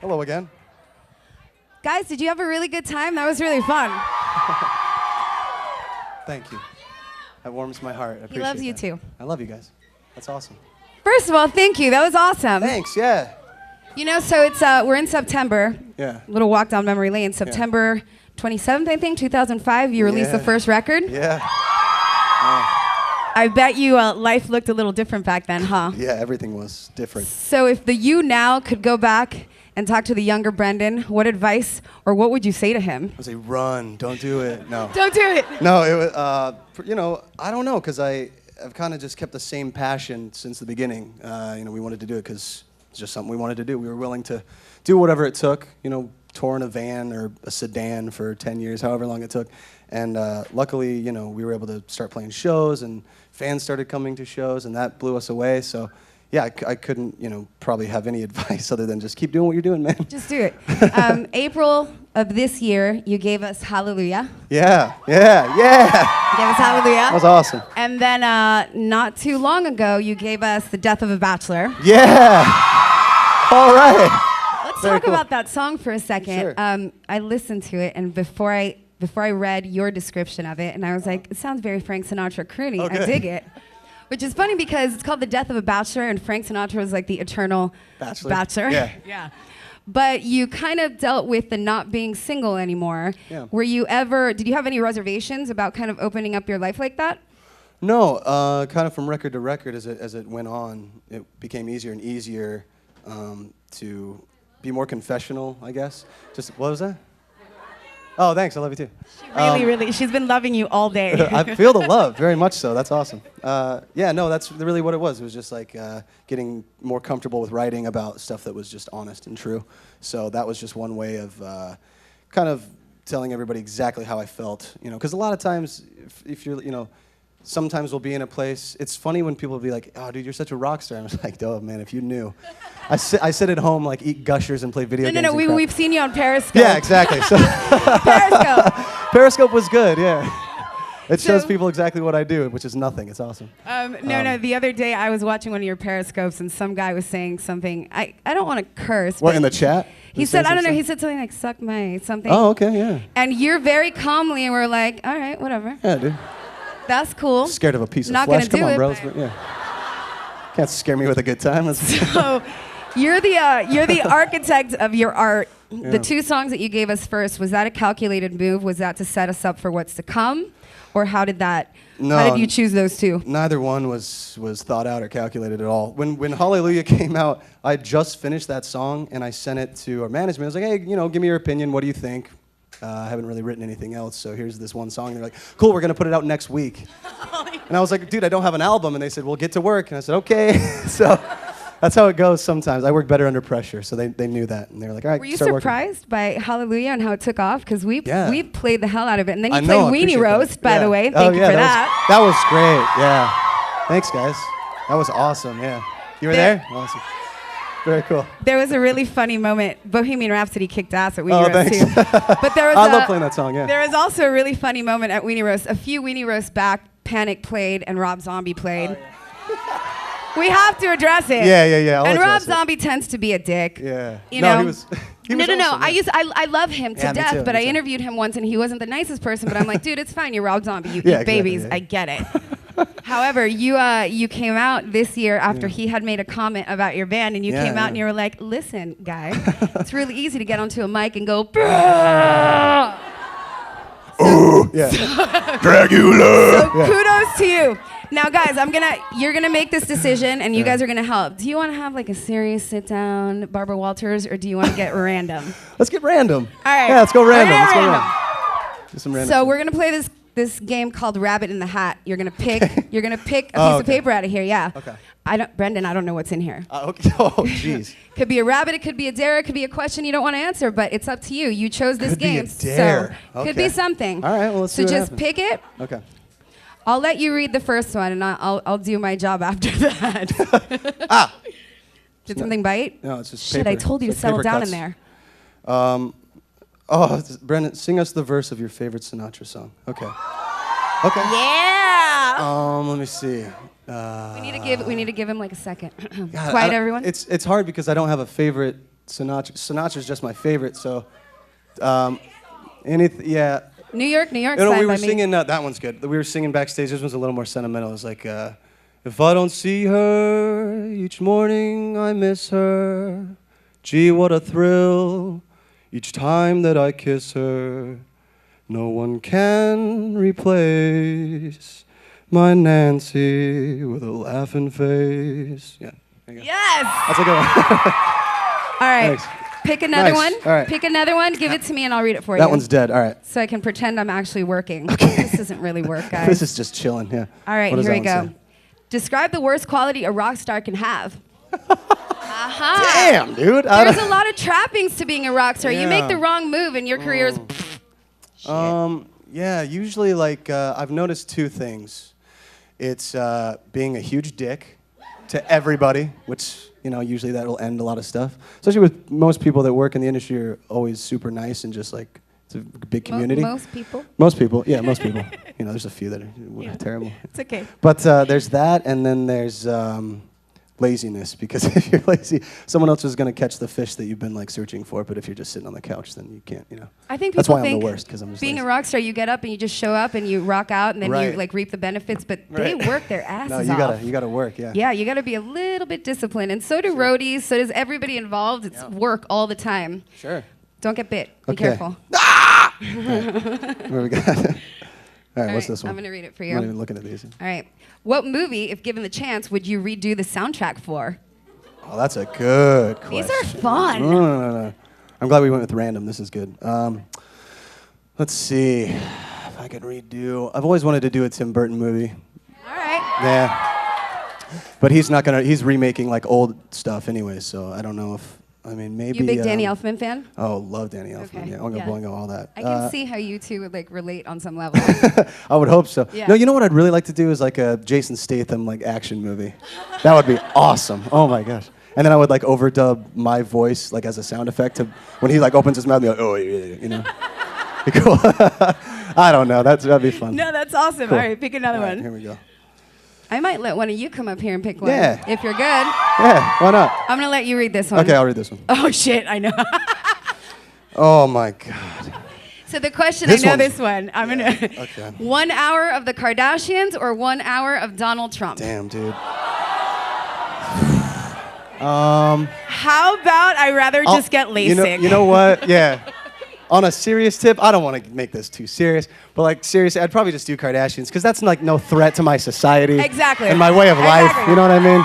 Hello again. Guys, did you have a really good time? That was really fun. Thank you. That warms my heart. I appreciate He loves you that. too. I love you guys. That's awesome. First of all, thank you. That was awesome. Thanks, yeah. You know, so it's we're in September. Yeah. Little walk down memory lane. September 27th, I think, 2005. You released the first record. Yeah. I bet you life looked a little different back then, huh? Yeah, everything was different. So if the you now could go back and talk to the younger Brendon, what advice or what would you say to him? I would say, run, don't do it. No. Don't do it. No, it was, you know, I don't know, because I've kind of just kept the same passion since the beginning. You know, we wanted to do it because it's just something we wanted to do. We were willing to do whatever it took, you know, tour in a van or a sedan for 10 years, however long it took. And luckily, you know, we were able to start playing shows, and fans started coming to shows, and that blew us away. So, yeah, I couldn't, you know, probably have any advice other than just keep doing what you're doing, man. Just do it. April of this year, you gave us Hallelujah. Yeah. You gave us Hallelujah. That was awesome. And then not too long ago, you gave us The Death of a Bachelor. Yeah. All right. Let's Very talk cool. about that song for a second. Sure. I listened to it, and before I read your description of it, and I was like, it sounds very Frank Sinatra croony. Okay. I dig it. Which is funny because it's called The Death of a Bachelor, and Frank Sinatra was like the eternal bachelor. Yeah. But you kind of dealt with the not being single anymore. Yeah. Did you have any reservations about kind of opening up your life like that? No, kind of from record to record as it went on, it became easier and easier to be more confessional, I guess. Just, what was that? Oh, thanks, I love you too. Really, she's been loving you all day. I feel the love, very much so, that's awesome. Yeah, no, that's really what it was. It was just like getting more comfortable with writing about stuff that was just honest and true. So that was just one way of kind of telling everybody exactly how I felt, you know, because a lot of times, if you're, you know, sometimes we'll be in a place. It's funny when people will be like, "Oh, dude, you're such a rock star." I'm just like, "Oh, man, if you knew." I sit at home, like, eat Gushers and play video games. No, we've seen you on Periscope. Yeah, exactly. So Periscope. Periscope was good, yeah. It shows people exactly what I do, which is nothing. It's awesome. No, the other day I was watching one of your Periscopes, and some guy was saying something. I don't want to curse. What, but in the chat? He said, I don't know, he said something like, "Suck my something." Oh, okay, yeah. And you're very calmly, and we're like, all right, whatever. Yeah, dude. That's cool. Scared of a piece of Not flesh. gonna Come do on, it, bro. but- Yeah. Can't scare me with a good time. So you're the architect of your art. Yeah. The two songs that you gave us first, was that a calculated move? Was that to set us up for what's to come? Or how did you choose those two? Neither one was thought out or calculated at all. When Hallelujah came out, I just finished that song, and I sent it to our management. I was like, "Hey, you know, give me your opinion. What do you think? I haven't really written anything else, so here's this one song." They're like, "Cool, we're gonna put it out next week." And I was like, "Dude, I don't have an album." And they said, "Well, get to work." And I said, "Okay." So that's how it goes sometimes. I work better under pressure, so they knew that, and they were like, "All right, Were you start working." surprised by Hallelujah and how it took off? Because we Yeah. played the hell out of it. And then you I know, played I Weenie appreciate Roast, that. by Yeah. the way. Oh, Thank you yeah, for that. That was great, yeah. Thanks, guys. That was awesome, yeah. You were there? Awesome. Very cool. There was a really funny moment. Bohemian Rhapsody kicked ass at Weenie Oh, Roast, thanks. too. But there was I love playing that song, yeah. There was also a really funny moment at Weenie Roast. A few Weenie Roasts back, Panic played and Rob Zombie played. Oh, yeah. We have to address it. Yeah. I'll And Rob address it. Zombie tends to be a dick. Yeah. You No, know? he was No. awesome, yeah. I love him to Yeah, me death, too, but me I too. interviewed him once and he wasn't the nicest person. But I'm like, dude, it's fine. You're Rob Zombie. You Yeah, eat babies. exactly, yeah. I get it. However, you came out this year after he had made a comment about your band, and you came out and you were like, "Listen, guy, it's really easy to get onto a mic and go." Dracula. So kudos to you. Now, guys, you're gonna make this decision, and you guys are gonna help. Do you want to have like a serious sit down, Barbara Walters, or do you want to get random? Let's get random. All right. Yeah, let's go random. We're Let's go gonna random. Do some random. So we're gonna play this game called Rabbit in the Hat. You're gonna pick a piece of paper out of here. Yeah. Okay. Brendan, I don't know what's in here. Okay. Oh, jeez. Could be a rabbit, it could be a dare, it could be a question you don't want to answer, but it's up to you. You chose this Could be a game. dare. So could be Okay. something. All right, well, let's see So what just happens. pick it. Okay. I'll let you read the first one, and I'll do my job after that. Ah. Did something bite? No, it's just Shit, paper. I told you It's to settle paper down cuts. in there. Brendon, sing us the verse of your favorite Sinatra song. Okay. Okay. Yeah. Let me see. We need to give him like a second. God, Quiet, everyone. It's hard because I don't have a favorite Sinatra. Sinatra's just my favorite. So, yeah. New York, We were singing. That one's good. We were singing backstage. This one's a little more sentimental. It was like, if I don't see her each morning, I miss her. Gee, what a thrill each time that I kiss her. No one can replace my Nancy with a laughing face. Yeah. There you go. Yes. That's a good one. All right. Thanks. Pick another one. All right. Pick another one. Give it to me and I'll read it for you. That one's dead. All right. So I can pretend I'm actually working. This doesn't really work, guys. This is just chilling. Yeah. All right, What does here we that go. one say? Describe the worst quality a rock star can have. Damn, dude. There's a lot of trappings to being a rock star. You make Yeah. the wrong move and your career is. Yeah, usually like I've noticed two things. It's being a huge dick to everybody, which, you know, usually that'll end a lot of stuff. Especially with most people that work in the industry are always super nice and just like, it's a big community. Most people. Most people, yeah, most people. You know, there's a few that are terrible. It's okay. But there's that, and then there's laziness, because if you're lazy, someone else is going to catch the fish that you've been like searching for. But if you're just sitting on the couch, then you can't. You know. I think that's people why I'm think the worst, because I'm just being lazy. a rock star, you get up and you just show up and you rock out and then Right. you like reap the benefits, but Right. they work their asses No, off. you gotta work. Yeah. Yeah, you got to be a little bit disciplined, and so do roadies. So does everybody involved. It's work all the time. Sure. Don't get bit. Be Okay. careful. Where we got? All right, what's this one? I'm gonna read it for I'm you. not even looking at these. All right. What movie, if given the chance, would you redo the soundtrack for? Oh, that's a good question. These are fun. No. I'm glad we went with random. This is good. Let's see if I could redo. I've always wanted to do a Tim Burton movie. All right. Yeah. But he's not gonna. He's remaking like old stuff anyway, so I don't know if. I mean, maybe. You a big Danny Elfman fan? Oh, love Danny Elfman. Okay. Yeah, I'm gonna go all that. I can see how you two would like relate on some level. I would hope so. Yeah. No, you know what I'd really like to do is like a Jason Statham like action movie. That would be awesome. Oh my gosh. And then I would like overdub my voice like as a sound effect to when he like opens his mouth and be like, oh yeah, you know. Be cool. I don't know. That'd be fun. No, that's awesome. Cool. All right, pick another All right, one. here we go. I might let one of you come up here and pick one. Yeah. If you're good. Yeah, why not? I'm going to let you read this one. Okay, I'll read this one. Oh, shit, I know. Oh my God. So the question, This I know one's- this one. I'm going to. Okay. 1 hour of the Kardashians or 1 hour of Donald Trump? Damn, dude. How about I rather just get LASIK? You know what? Yeah. On a serious tip, I don't want to make this too serious, but like seriously, I'd probably just do Kardashians because that's like no threat to my society. Exactly. And my way of life. Exactly. You know what I mean?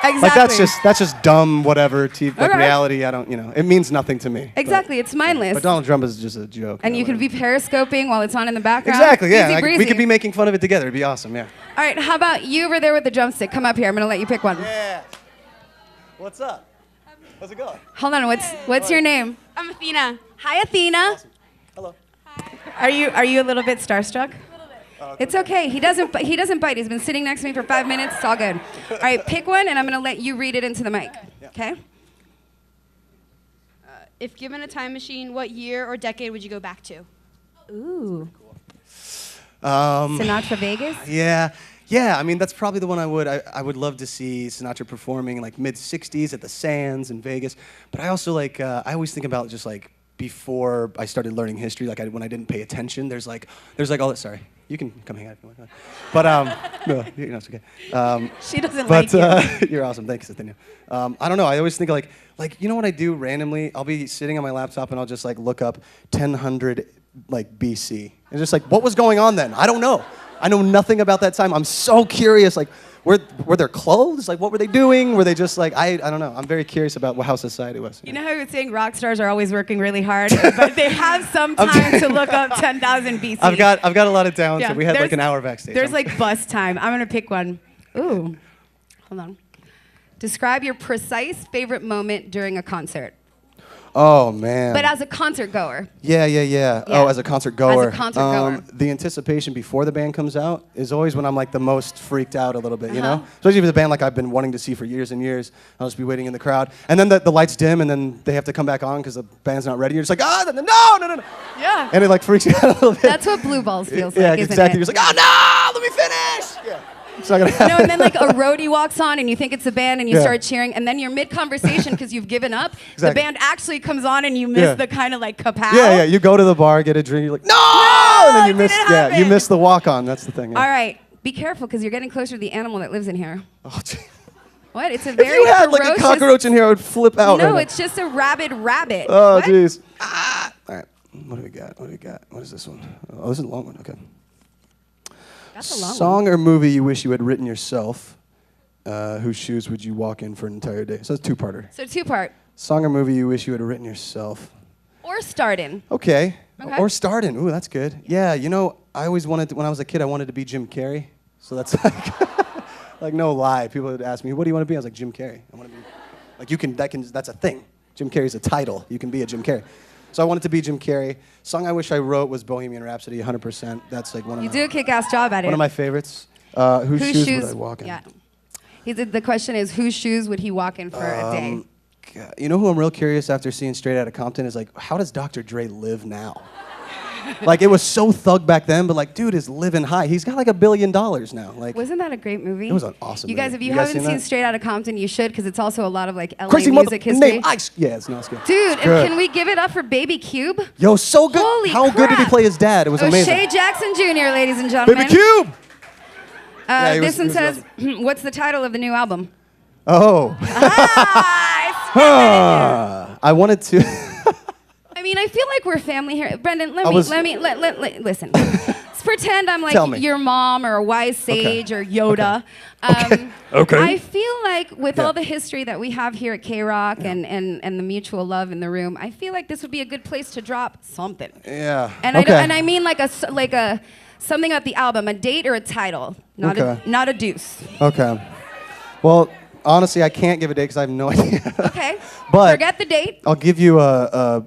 Exactly. Like that's just dumb whatever. Like Okay. reality, I don't. You know, it means nothing to me. Exactly, it's mindless. But Donald Trump is just a joke. And you could be periscoping while it's on in the background. Exactly. Yeah. Easy Like, we breezy. could be making fun of it together. It'd be awesome. Yeah. All right, how about you over there with the drumstick? Come up here. I'm going to let you pick one. Yeah. What's up? How's it going? Hold on. What's your name? I'm Athena. Hi, Athena. Hello. Are you a little bit starstruck? It's okay. He doesn't bite. He's been sitting next to me for 5 minutes. It's all good. All right, pick one, and I'm going to let you read it into the mic. Okay? If given a time machine, what year or decade would you go back to? Ooh. Sinatra Vegas? Yeah. I mean, that's probably the one I would love to see Sinatra performing in like mid '60s at the Sands in Vegas. But I also like I always think about just like before I started learning history, like when I didn't pay attention. There's like all that. Sorry, you can come hang out if you want. But no, it's okay. She doesn't But like you. you're awesome. Thanks, Athena. I don't know. I always think like you know what I do randomly? I'll be sitting on my laptop and I'll just like look up 1000 like BC and just like what was going on then? I don't know. I know nothing about that time. I'm so curious. Like were there clothes? Like what were they doing? Were they just like I don't know. I'm very curious about how society was. You know how you're saying rock stars are always working really hard, but they have some time to look up 10,000 BC. I've got a lot of talent. Yeah, So we had there's- like an hour backstage. There's like bus time. I'm gonna pick one. Ooh, hold on. Describe your precise favorite moment during a concert, Oh man. but as a concert goer. Yeah. Oh, as a concert goer. As a concert goer. The anticipation before the band comes out is always when I'm like the most freaked out a little bit, you know? Especially if it's a band like I've been wanting to see for years and years. I'll just be waiting in the crowd. And then the lights dim and then they have to come back on because the band's not ready. You're just like, no. Yeah. And it like freaks you out a little bit. That's what Blue Balls feels yeah, like, isn't exactly. it? You're just like, oh no, let me finish. Yeah. It's not gonna happen. No, and then like a roadie walks on and you think it's a band and you Yeah. start cheering, and then you're mid-conversation because you've given up. Exactly. The band actually comes on and you miss Yeah. the kind of like kapow. Yeah, you go to the bar, get a drink, you're like, no! And then you it miss, didn't yeah, you happen. miss the walk-on. That's the thing. Yeah. All right, be careful because you're getting closer to the animal that lives in here. Oh, gee. What? It's a If very you had like a ferocious- cockroach in here, I would flip out. No, right now. it's just a rabid rabbit. Oh, What? jeez. Ah! All right. What do we got? What do we got? What is this one? Oh, this is a long one. Okay. That's a long one. Song or movie you wish you had written yourself. Whose shoes would you walk in for an entire day? So it's a two-parter. So two-part. Song or movie you wish you had written yourself. Or start in. Okay. Okay. Or start in. Ooh, that's good. Yeah, you know, I always wanted to, when I was a kid, I wanted to be Jim Carrey. So that's like no lie. People would ask me, what do you want to be? I was like, Jim Carrey. I want to be, like that's a thing. Jim Carrey's a title. You can be a Jim Carrey. So I wanted to be Jim Carrey. Song I wish I wrote was Bohemian Rhapsody, 100%. That's like one of You do a kick-ass job at it. one of my favorites. Whose shoes would I walk in? Yeah. The question is, whose shoes would he walk in for a day? God, you know who I'm real curious after seeing Straight Outta Compton is like, how does Dr. Dre live now? Like, it was so thug back then, but like, dude is living high. He's got like $1 billion now. Like, Wasn't that a great movie? It was an awesome You guys, movie. if you, You guys haven't seen seen that? Straight Outta Compton, you should, because it's also a lot of like LA crazy music history. name Ice. Yeah, it's good. Dude, and good. can we give it up for Baby Cube? Yo, so good. Holy How good did he crap. play his dad? It was amazing. O'Shea Jackson Jr., ladies and gentlemen. Baby Cube. Yeah, he This was- one he was says, what's the title of the new album? Oh. I wanted to. I mean, I feel like we're family here. Brendan, let listen. Let's pretend I'm Tell like me. your mom or a wise sage or Yoda. Okay. I feel like with Yeah. all the history that we have here at KROQ and the mutual love in the room, I feel like this would be a good place to drop something. Yeah. And okay. I mean like a something about the album, a date or a title, not Okay. not a deuce. Okay. Well, honestly, I can't give a date because I have no idea. Okay. But forget the date. I'll give you a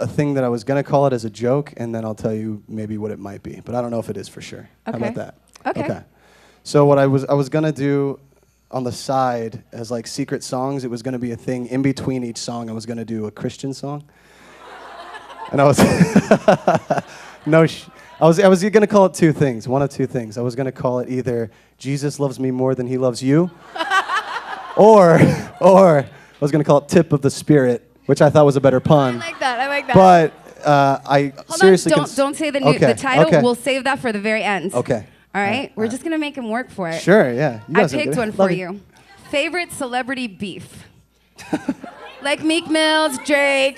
thing that I was going to call it as a joke, and then I'll tell you maybe what it might be. But I don't know if it is for sure. Okay. How about that? Okay. So what I was going to do on the side as like secret songs, it was going to be a thing in between each song. I was going to do a Christian song. And I was I was going to call it two things, one of two things. I was going to call it either Jesus loves me more than he loves you, or I was going to call it Tip of the Spirit, which I thought was a better pun. I like that. But I Hold seriously on, don't say the Okay, the title. okay. We'll save that for the very end. Okay. All right? We're just gonna make him work for it. Sure, yeah. You I guys are picked good. one Love for you. Favorite celebrity beef? Like Meek Mill's, Drake.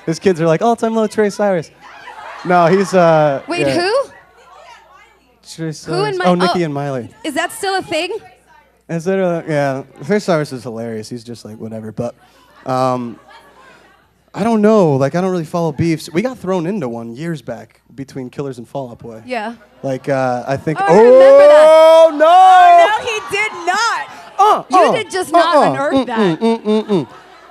His kids are like, all-time low Trey Cyrus. No, he's Wait, yeah. who? Trey Cyrus. Who and Oh, Nicki and Miley. Is that still a thing? Is that yeah, Trey Cyrus is hilarious. He's just like whatever, but I don't know. Like I don't really follow beefs. We got thrown into one years back between Killers and Fall Out Boy. Yeah. Like I think. Oh, I remember that. no! No, he did not. You did just not unearth that.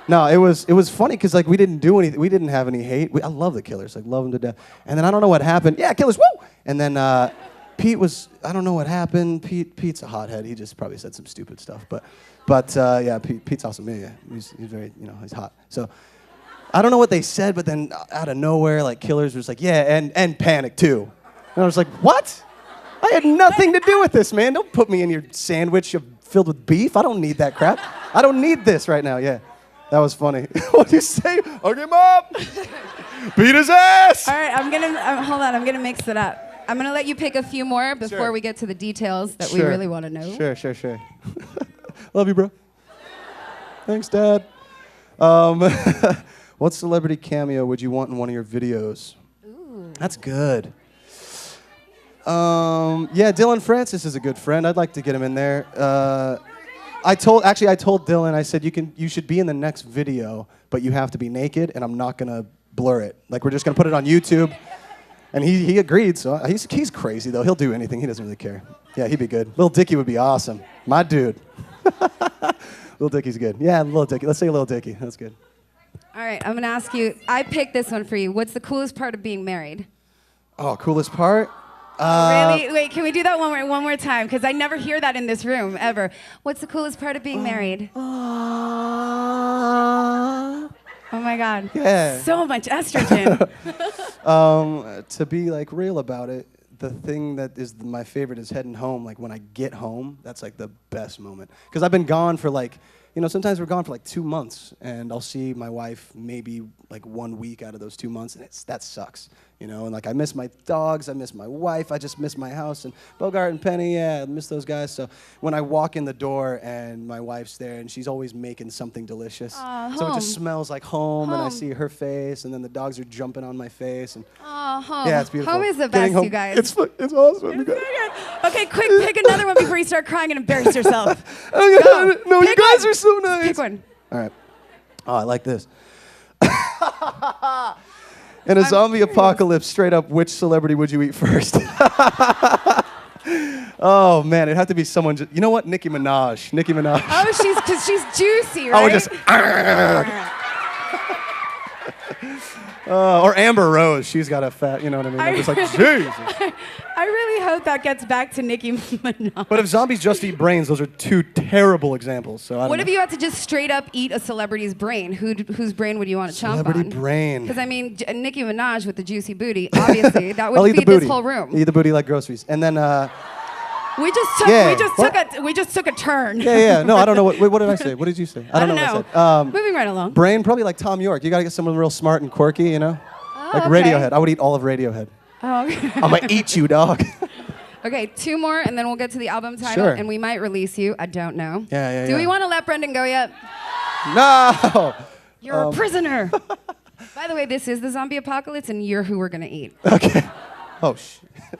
No, it was funny because like we didn't do anything. We didn't have any hate. I love the Killers. Like love them to death. And then I don't know what happened. Yeah, Killers. Woo! And then Pete was. I don't know what happened. Pete's a hothead. He just probably said some stupid stuff. But yeah, Pete's awesome. Yeah, he's very he's hot. So. I don't know what they said, but then out of nowhere, like Killers was like, yeah, and Panic too. And I was like, what? I had nothing to do with this, man. Don't put me in your sandwich filled with beef. I don't need that crap. I don't need this right now. Yeah, that was funny. What'd you say? Hug him up. Beat his ass. All right, hold on. I'm gonna mix it up. I'm gonna let you pick a few more before Sure. we get to the details that we Sure. really want to know. Sure. Love you, bro. Thanks, Dad. What celebrity cameo would you want in one of your videos? Ooh. That's good. Yeah, Dylan Francis is a good friend. I'd like to get him in there. I told Dylan, I said you should be in the next video, but you have to be naked, and I'm not gonna blur it. Like we're just gonna put it on YouTube. And he agreed. So he's crazy though. He'll do anything. He doesn't really care. Yeah, he'd be good. Lil Dicky would be awesome. My dude. Lil Dicky's good. Yeah, Lil Dicky. Let's say Lil Dicky. That's good. All right, I'm gonna ask you. I picked this one for you. What's the coolest part of being married? Oh, coolest part? Really? Wait, can we do that one more time? Because I never hear that in this room ever. What's the coolest part of being married? Oh my God. Yeah. So much estrogen. To be like real about it, the thing that is my favorite is heading home. Like when I get home, that's like the best moment. Because I've been gone for like, sometimes we're gone for like 2 months, and I'll see my wife maybe like 1 week out of those 2 months, and that sucks. And like I miss my dogs, I miss my wife, I just miss my house, and Bogart and Penny, yeah, I miss those guys. So when I walk in the door and my wife's there, and she's always making something delicious, so it just smells like home, and I see her face, and then the dogs are jumping on my face, and home. yeah, it's beautiful. Home is the best, you guys. It's awesome. You guys. Okay, quick, pick another one before you start crying and embarrass yourself. No, you Pick guys one. are so nice. Pick one. All right. Oh, I like this. In a zombie apocalypse, straight up, which celebrity would you eat first? Oh, man, it'd have to be someone. You know what? Nicki Minaj. Nicki Minaj. Oh, because she's juicy, right? Oh, just. Or Amber Rose. She's got a fat, you know what I mean? I'm just like, Jesus. I really hope that gets back to Nicki Minaj. But if zombies just eat brains, those are two terrible examples. So What if you had to just straight up eat a celebrity's brain? Whose brain would you want to chomp on? Celebrity brain. Because I mean, Nicki Minaj with the juicy booty, obviously, that I'll would eat the feed booty. this whole room. Eat the booty like groceries. And then, We just took a turn. yeah. No, I don't know. What did I say? What did you say? I don't know what I said. Moving right along. Brain, probably like Tom York. You got to get someone real smart and quirky, Like okay. Radiohead. I would eat all of Radiohead. Oh, okay. I'm going to eat you, dog. Okay, 2 more, and then we'll get to the album title, Sure. and we might release you. I don't know. Yeah. Do we want to let Brendon go yet? No! You're a prisoner. By the way, this is the zombie apocalypse, and you're who we're going to eat. Okay. Oh,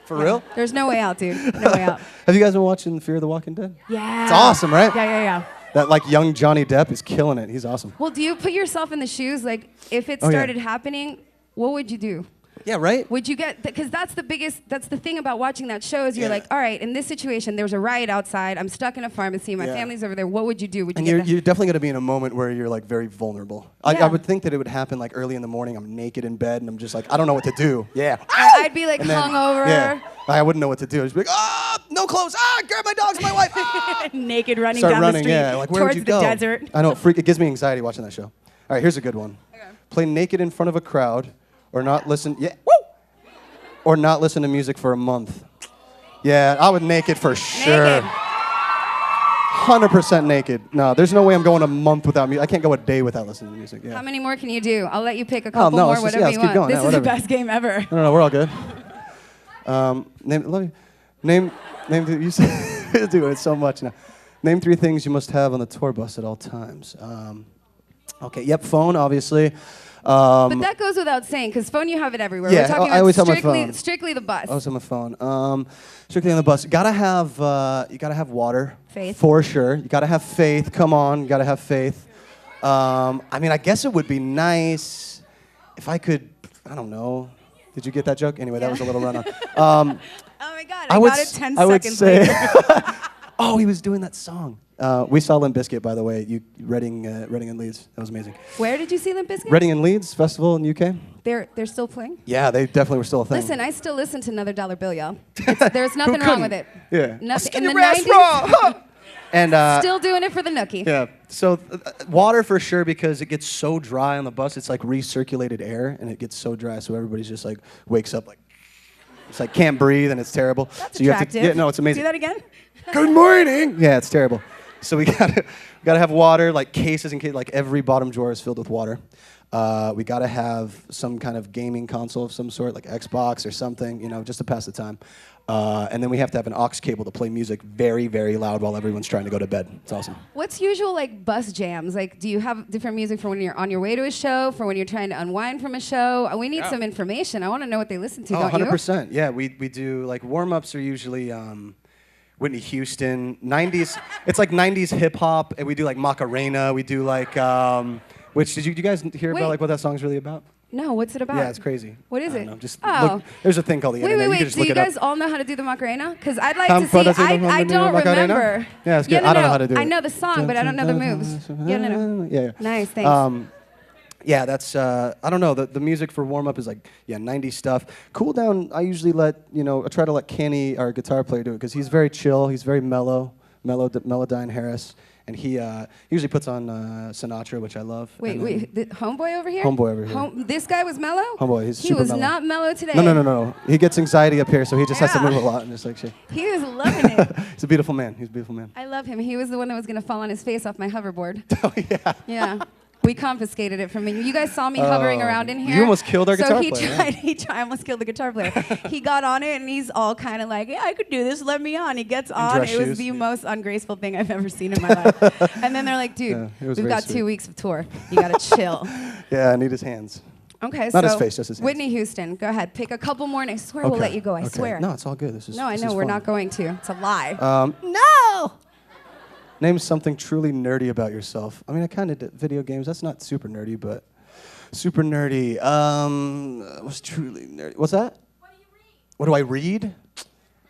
for real? There's no way out, dude. No way out. Have you guys been watching Fear the Walking Dead? Yeah. It's awesome, right? Yeah. That like young Johnny Depp is killing it. He's awesome. Well, do you put yourself in the shoes? Like, if it started happening, what would you do? Yeah, right? Would you get, because that's the thing about watching that show is you're like, all right, in this situation, there's a riot outside, I'm stuck in a pharmacy, my family's over there, what would you do? Would you you're definitely going to be in a moment where you're like very vulnerable. I would think that it would happen like early in the morning, I'm naked in bed, and I'm just like, I don't know what to do. Yeah. I'd be like hungover. Yeah. I wouldn't know what to do. I'd just be like, no clothes, grab my dogs and my wife. Naked running Start down running, the street yeah. Like, where towards would you go? the desert. I know, it gives me anxiety watching that show. All right, here's a good one. Okay. Play naked in front of a crowd, or not listen, or not listen to music for a month. Yeah, I would naked for sure. Naked. 100% naked. No, there's no way I'm going a month without music. I can't go a day without listening to music. Yeah. How many more can you do? I'll let you pick a couple no, more, let's just- whatever yeah, you let's keep want. going. This Yeah, is the whatever. best game ever. No, we're all good. Love you. Name, you said, doing it so much now. Name 3 things you must have on the tour bus at all times. Okay, phone, obviously. But that goes without saying, because phone, you have it everywhere. Yeah, We're talking I always have about my phone. strictly the bus. I was on my phone. Strictly on the bus. You gotta have water. Faith. For sure. You gotta have faith. Come on, you gotta have faith. I mean, I guess it would be nice if I could, I don't know. Did you get that joke? Anyway, that was a little run-on. Oh my God, I got it 10 seconds later. Oh, he was doing that song. We saw Limp Bizkit, by the way, Reading and Leeds. That was amazing. Where did you see Limp Bizkit? Reading and Leeds Festival in the UK. They're still playing? Yeah, they definitely were still a thing. Listen, I still listen to Another Dollar Bill, y'all. There's nothing wrong with it. Yeah. Nothing. In the 90s, and still doing it for the nookie. yeah. So water for sure, because it gets so dry on the bus. It's like recirculated air, and it gets so dry, so everybody's just like wakes up like it's like can't breathe, and it's terrible. That's so you attractive. have to, no, it's amazing. Do that again? Good morning. Yeah, it's terrible. So we gotta have water, like cases in case, like every bottom drawer is filled with water. We gotta have some kind of gaming console of some sort, like Xbox or something, just to pass the time. And then we have to have an aux cable to play music very, very loud while everyone's trying to go to bed. It's awesome. What's usual like bus jams? Like, do you have different music for when you're on your way to a show, for when you're trying to unwind from a show? We need some information. I want to know what they listen to, don't 100%. Yeah, we do, like, warm-ups are usually Whitney Houston, 90s. It's like 90s hip-hop, and we do, like, Macarena. We do, like, which, did you guys hear about, like, what that song's really about? No, what's it about? Yeah, it's crazy. What is I it? don't know, just Oh. look, there's a thing called the internet. You can just Do look you it up. guys all know how to do the Macarena? Because I'd like to see. I don't Macarena? remember. Yeah, it's good. I don't know how to do it. I know the song, but I don't know the moves. Yeah, no. Yeah. Nice, thanks. Yeah, that's, I don't know, the music for warm-up is like, 90s stuff. Cool down, I usually I try to let Kenny, our guitar player, do it, because he's very chill, he's very mellow, Melodyne Harris, and he usually puts on Sinatra, which I love. Wait, the homeboy over here? Homeboy over here. This guy was mellow? Homeboy, he's he super was mellow. Not mellow today. No. He gets anxiety up here, so he just has to Yeah. move a lot and just like shit. He was loving it. He's a beautiful man. He's a beautiful man. I love him. He was the one that was going to fall on his face off my hoverboard. Oh, yeah. Yeah. We confiscated it from him. You guys saw me hovering around in here. You almost killed our guitar player. player. I almost killed the guitar player. He got on it and he's all kind of like, yeah, I could do this. Let me on. He gets on. dress It was shoes. the most ungraceful thing I've ever seen in my life. And then they're like, dude, Yeah, it was we've very got sweet. 2 weeks of tour. You got to chill. Yeah, I need his hands. Okay, Not so his face, just his hands. Whitney Houston, go ahead. Pick a couple more and I swear we'll Okay. let you go. I Okay. swear. No, it's all good. This is No, I this know. is We're fun. not going to. It's a lie. No! Name something truly nerdy about yourself. I mean, I kind of did video games. That's not super nerdy, but super nerdy. What's truly nerdy? What's that? What do I read?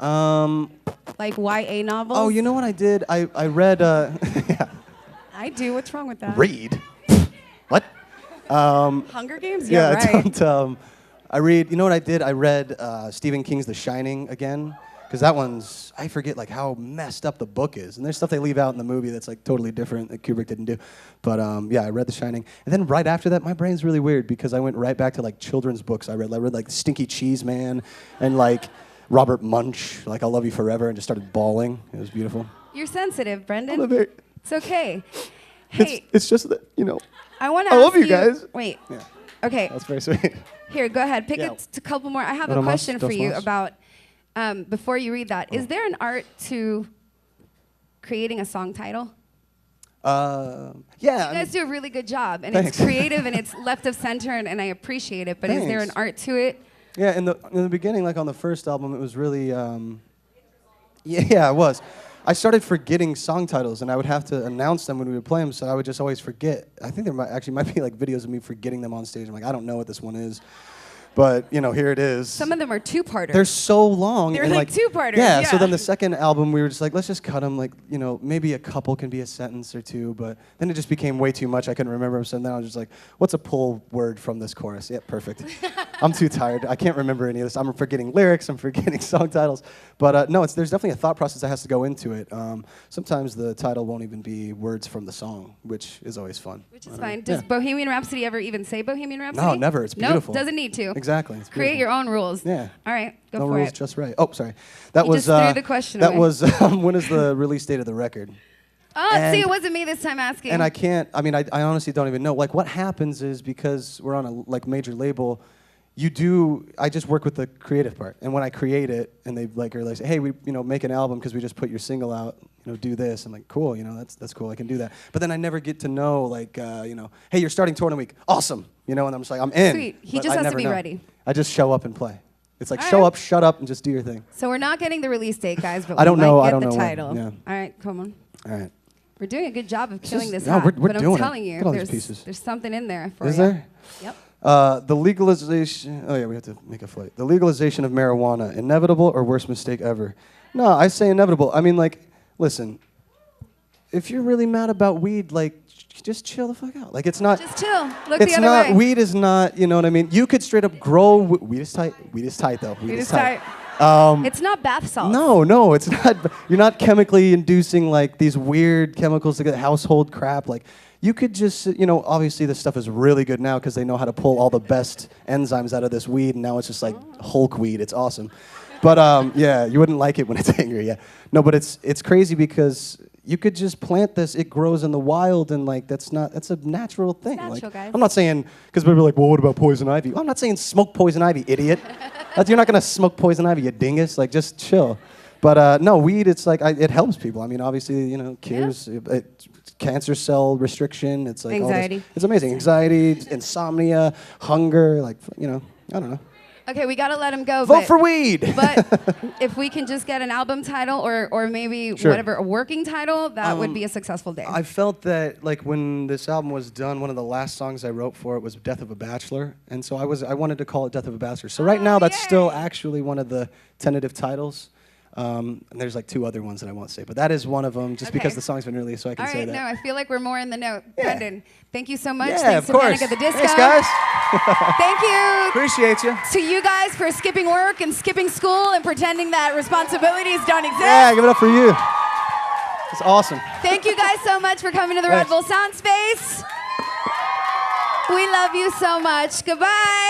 Like YA novels? Oh, you know what I did? I read, yeah, I do. What's wrong with that? read? What? Hunger Games? Yeah, right. I read, you know what I did? I read Stephen King's The Shining again, because that one's, I forget like how messed up the book is. And there's stuff they leave out in the movie that's like totally different that Kubrick didn't do. But yeah, I read The Shining. And then right after that, my brain's really weird because I went right back to like children's books I read. I read like Stinky Cheese Man and like Robert Munch, like I'll Love You Forever, and just started bawling. It was beautiful. You're sensitive, Brendon. I'm a very, It's okay. Hey, it's just that, you know, I want to I ask love you guys. Wait. Yeah. Okay. That's very sweet. Here, go ahead. Pick Yeah. a couple more. I have Uno a más, question for dos you más. about, before you read that, is there an art to creating a song title? Yeah. You I guys mean, do a really good job, and Thanks. it's creative, and it's left of center, and I appreciate it, but is there an Thanks. art to it? yeah, in the beginning, like on the first album, it was really, yeah, it was. I started forgetting song titles, and I would have to announce them when we would play them, so I would just always forget. I think there might be like videos of me forgetting them on stage. I'm like, I don't know what this one is, but you know, here it is. Some of them are two-parters. They're so long. They're and like two-parters, Yeah, so yeah. then the second album, we were just like, let's just cut them. Like, you know, maybe a couple can be a sentence or two, but then it just became way too much. I couldn't remember them, so then I was just like, what's a pull word from this chorus? Yeah, perfect. I'm too tired. I can't remember any of this. I'm forgetting lyrics. I'm forgetting song titles. But no, there's definitely a thought process that has to go into it. Sometimes the title won't even be words from the song, which is always fun. Which is fine. Does Bohemian Rhapsody ever even say Bohemian Rhapsody? No, never. It's beautiful. Nope, doesn't need to. Exactly. It's Create beautiful. your own rules. Yeah. All right, go No for rules, it. just right. Oh, sorry. That You was just threw the question That away. was when is the release date of the record? Oh, see, And- it wasn't me this time asking. And I can't. I mean, I honestly don't even know. Like, what happens is because we're on a like major label, I just work with the creative part. And when I create it, and they like are like, hey, we make an album because we just put your single out. Do this. I'm like, cool. That's cool. I can do that. But then I never get to know like, hey, you're starting tour in a week. Awesome. And I'm just like, I'm in. Sweet. He But just I has to never be know. ready. I just show up and play. It's like All show right. up, shut up, and just do your thing. So we're not getting the release date, guys, but I don't we might know- get I don't the know when, title. yeah. All right, come on. All right. We're doing a good job of killing this no, hat, we're but I'm doing it. telling you, Look at all these pieces. there's something in there for Is you. there? Yep. The legalization. Oh yeah, we have to make a flight. The legalization of marijuana, inevitable or worst mistake ever? No, I say inevitable. I mean, like, listen. If you're really mad about weed, like, just chill the fuck out. Like, it's not. Just chill. Look It's the other not. way. Weed is not. You know what I mean? You could straight up grow. Weed is tight. Weed is tight though. Weed is tight. It's not bath salts. No, it's not. You're not chemically inducing like these weird chemicals to get household crap. Like, you could just, obviously this stuff is really good now because they know how to pull all the best enzymes out of this weed, and now it's just like Hulk weed. It's awesome. But yeah, you wouldn't like it when it's angry. Yeah, no, but it's crazy because you could just plant this. It grows in the wild, and like that's a natural thing. natural, like, guys. I'm not saying because people are like, well, what about poison ivy? I'm not saying smoke poison ivy, idiot. You're not gonna smoke poison ivy, you dingus. Like, just chill. But no, weed. It's like it helps people. I mean, obviously, cures cancer cell restriction. It's like all this- Anxiety. It's amazing. Anxiety, insomnia, hunger. Like, I don't know. Okay, we gotta let him go. Vote but, for weed. But if we can just get an album title or maybe Sure. whatever, a working title, that would be a successful day. I felt that like when this album was done, one of the last songs I wrote for it was "Death of a Bachelor," and so I wanted to call it "Death of a Bachelor." So right now, that's still actually one of the tentative titles. And there's like two other ones that I won't say, but that is one of them, just because Okay. the song's been released, so I can All say right, that. no, I feel like we're more in the know. Yeah. Brendan, thank you so much. Yeah, Thanks of to course. Panic at the Disco. Thanks, guys. Thank you Appreciate you. to you guys for skipping work and skipping school and pretending that responsibilities don't exist. Yeah, give it up for you. It's awesome. Thank you guys so much for coming to the Red Thanks. Bull Sound Space. We love you so much. Goodbye.